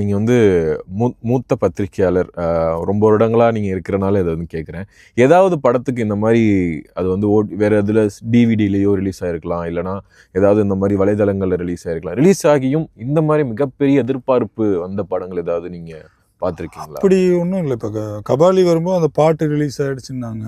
நீங்கள் வந்து மூத்த பத்திரிகையாளர், ரொம்ப வருடங்களாக நீங்கள் இருக்கிறனால இதை வந்து கேட்குறேன். ஏதாவது படத்துக்கு இந்த மாதிரி அது வந்து வேறு இதில் டிவிடிலேயோ ரிலீஸ் ஆகிருக்கலாம், இல்லைனா ஏதாவது இந்த மாதிரி வலைதளங்களில் ரிலீஸ் ஆகிருக்கலாம். ரிலீஸ் ஆகியும் இந்த மாதிரி மிகப்பெரிய எதிர்பார்ப்பு வந்த படங்கள் ஏதாவது நீங்கள் பார்த்துருக்கீங்களா? அப்படி ஒன்றும் இல்லை. இப்போ கபாலி வரும்போது அந்த பாட்டு ரிலீஸ் ஆகிடுச்சுன்னாங்க,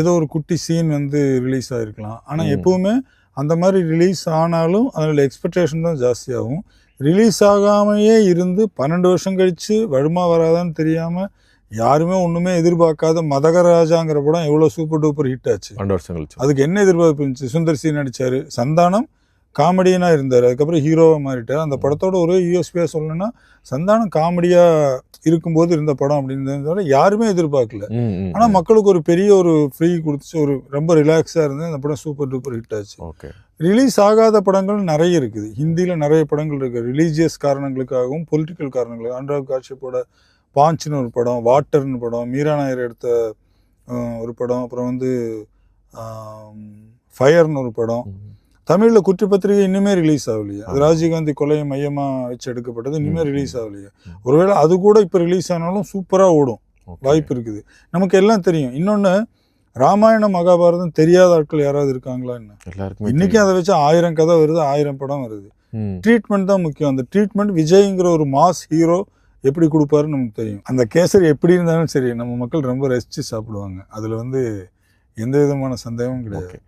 ஏதோ ஒரு குட்டி சீன் வந்து ரிலீஸ் ஆகிருக்கலாம். ஆனால் எப்போவுமே அந்த மாதிரி ரிலீஸ் ஆனாலும் அதில் எக்ஸ்பெக்டேஷன் தான் ஜாஸ்தியாகும். ரிலீஸ் ஆகாமையே இருந்து 12 வருஷம் கழித்து வருமா வராதான்னு தெரியாமல் யாருமே ஒன்றுமே எதிர்பார்க்காத மதகராஜாங்கிற படம் எவ்வளோ சூப்பர் டூப்பர் ஹிட் ஆச்சு. 12 வருஷம் கழிச்சு அதுக்கு என்ன எதிர்பார்ப்பு இருந்துச்சு? சுந்தர் சி நடித்தார், சந்தானம் காமெடியனாக இருந்தார், அதுக்கப்புறம் ஹீரோவாக மாறிட்டார். அந்த படத்தோட ஒரே யூஎஸ்பியாக சொல்லணும்னா சந்தானம் காமெடியாக இருக்கும்போது இருந்த படம் அப்படின்னு யாருமே எதிர்பார்க்கல. ஆனால் மக்களுக்கு ஒரு பெரிய ஒரு ஃப்ரீ கொடுத்துச்சு, ஒரு ரொம்ப ரிலாக்ஸாக இருந்து அந்த படம் சூப்பர் டூப்பர் ஹிட் ஆச்சு. ரிலீஸ் ஆகாத படங்கள் நிறைய இருக்குது. ஹிந்தியில் நிறைய படங்கள் இருக்குது. ரிலீஜியஸ் காரணங்களுக்காகவும் பொலிட்டிக்கல் காரணங்களுக்காக. அனுராக் காஷ்யப்போட பாஞ்ச்னு ஒரு படம், வாட்டர்னு படம், மீரா நாயர் எடுத்த ஒரு படம், அப்புறம் வந்து ஃபயர்னு ஒரு படம். தமிழில் குற்றப்பத்திரிகை இன்னுமே ரிலீஸ் ஆகலையே. அது ராஜீவ்காந்தி கொலையை மையமாக வச்சு எடுக்கப்பட்டது, இன்னுமே ரிலீஸ் ஆகலையே. ஒருவேளை அது கூட இப்போ ரிலீஸ் ஆனாலும் சூப்பராக ஓடும், வாய்ப்பு இருக்குது. நமக்கு எல்லாம் தெரியும். இன்னொன்று, ராமாயணம் மகாபாரதம் தெரியாத ஆட்கள் யாராவது இருக்காங்களா? என்ன இன்னைக்கு அதை வச்சு 1000 கதை வருது, 1000 படம் வருது. ட்ரீட்மெண்ட் தான் முக்கியம். அந்த ட்ரீட்மெண்ட் விஜய்ங்கிற ஒரு மாஸ் ஹீரோ எப்படி கொடுப்பாருன்னு நமக்கு தெரியும். அந்த கேசரி எப்படி இருந்தாலும் சரி நம்ம மக்கள் ரொம்ப ரசித்து சாப்பிடுவாங்க. அதில் வந்து எந்த விதமான சந்தேகமும் கிடையாது.